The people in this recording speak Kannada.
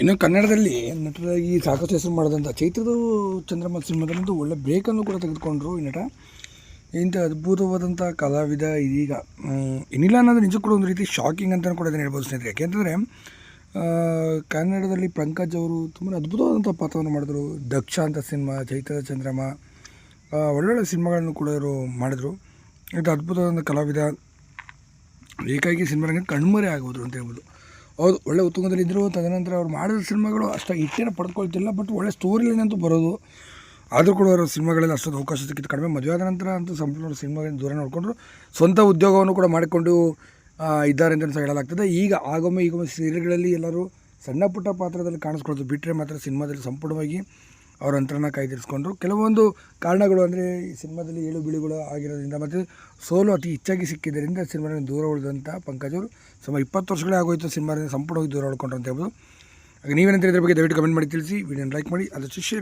ಇನ್ನು ಕನ್ನಡದಲ್ಲಿ ನಟರಾಗಿ ಸಾಕಷ್ಟು ಹೆಸರು ಮಾಡಿದಂಥ ಚೈತ್ರದ ಚಂದ್ರಮ ಸಿನಿಮಾದಲ್ಲಂತೂ ಒಳ್ಳೆ ಬ್ರೇಕನ್ನು ಕೂಡ ತೆಗೆದುಕೊಂಡ್ರು ಈ ನಟ. ಇಂಥ ಅದ್ಭುತವಾದಂಥ ಕಲಾವಿದ ಇದೀಗ ಏನಿಲ್ಲ ಅನ್ನೋದು ನಿಜಕ್ಕೂ ಕೂಡ ಒಂದು ರೀತಿ ಶಾಕಿಂಗ್ ಅಂತಲೂ ಕೂಡ ಅದನ್ನು ಹೇಳ್ಬೋದು ಸ್ನೇಹಿತರೆ. ಯಾಕೆಂತಂದರೆ ಕನ್ನಡದಲ್ಲಿ ಪಂಕಜ್ ಅವರು ತುಂಬ ಅದ್ಭುತವಾದಂಥ ಪಾತ್ರವನ್ನು ಮಾಡಿದ್ರು. ದಕ್ಷ ಅಂತ ಸಿನಿಮಾ, ಚೈತ್ರದ ಚಂದ್ರಮ, ಒಳ್ಳೊಳ್ಳೆ ಸಿನಿಮಾಗಳನ್ನು ಕೂಡ ಇವರು ಮಾಡಿದರು. ಇಂಥ ಅದ್ಭುತವಾದಂಥ ಕಲಾವಿದ ಏಕಾಏಕಿ ಸಿನಿಮಾಗೆ ಕಣ್ಮರೆ ಆಗೋದ್ರು ಅಂತ ಹೇಳ್ಬೋದು. ಹೌದು, ಒಳ್ಳೆ ಉತ್ತುಂಗದಲ್ಲಿದ್ದರು. ತದನಂತರ ಅವ್ರು ಮಾಡಿದ ಸಿನಿಮಾಗಳು ಅಷ್ಟು ಹಿಟ್ಟೇನ ಪಡ್ಕೊಳ್ತಿಲ್ಲ, ಬಟ್ ಒಳ್ಳೆ ಸ್ಟೋರಿ ಲೈನ್ ಅಂತೂ ಬರೋದು. ಆದರೂ ಕೂಡ ಅವರು ಸಿನಿಮಾಗಳಲ್ಲಿ ಅಷ್ಟೊಂದು ಅವಕಾಶ ಸಿಕ್ಕಿತ್ತು ಕಡಿಮೆ. ಮದುವೆ ಆದ ನಂತರ ಅಂತೂ ಸಂಪೂರ್ಣ ಸಿನಿಮಾಗಳಿಂದ ದೂರ ನೋಡಿಕೊಂಡ್ರು. ಸ್ವಂತ ಉದ್ಯೋಗವನ್ನು ಕೂಡ ಮಾಡಿಕೊಂಡು ಇದ್ದಾರೆ ಅಂತ ಸಹ ಹೇಳಲಾಗ್ತದೆ. ಈಗ ಈಗೊಮ್ಮೆ ಸೀರಿಯಲ್ಗಳಲ್ಲಿ ಎಲ್ಲರೂ ಸಣ್ಣ ಪುಟ್ಟ ಪಾತ್ರದಲ್ಲಿ ಕಾಣಿಸ್ಕೊಳ್ತು, ಬಿಟ್ಟರೆ ಮಾತ್ರ ಸಿನಿಮಾದಲ್ಲಿ ಸಂಪೂರ್ಣವಾಗಿ ಅವರ ಅಂತರನ್ನ ಕಾಯ್ದಿರಿಸ್ಕೊಂಡ್ರು. ಕೆಲವೊಂದು ಕಾರಣಗಳು ಅಂದರೆ ಈ ಸಿನಿಮಾದಲ್ಲಿ ಏಳು ಬೀಳುಗಳು ಆಗಿರೋದ್ರಿಂದ ಮತ್ತು ಸೋಲು ಅತಿ ಹೆಚ್ಚಾಗಿ ಸಿಕ್ಕಿದ್ದರಿಂದ ಸಿನಿಮಾದಿಂದ ದೂರ ಉಳಿದಂಥ ಪಂಕಜ್ ಅವರು ಸುಮಾರು 20 ವರ್ಷಗಳೇ ಆಗೋಯ್ತು ಸಿನಿಮಾದಿಂದ ಸಂಪೂರ್ಣವಾಗಿ ದೂರ ಉಳ್ಕೊಂಡ್ರು ಅಂತ ಹೇಳ್ಬೋದು. ಹಾಗೆ ನೀವೇನಂತ ಇದ್ರ ಬಗ್ಗೆ ದಯವಿಟ್ಟು ಕಮೆಂಟ್ ಮಾಡಿ ತಿಳಿಸಿ. ವಿಡಿಯೋನ ಲೈಕ್ ಮಾಡಿ, ಆದಷ್ಟು ಶೇರ್ ಮಾಡಿ.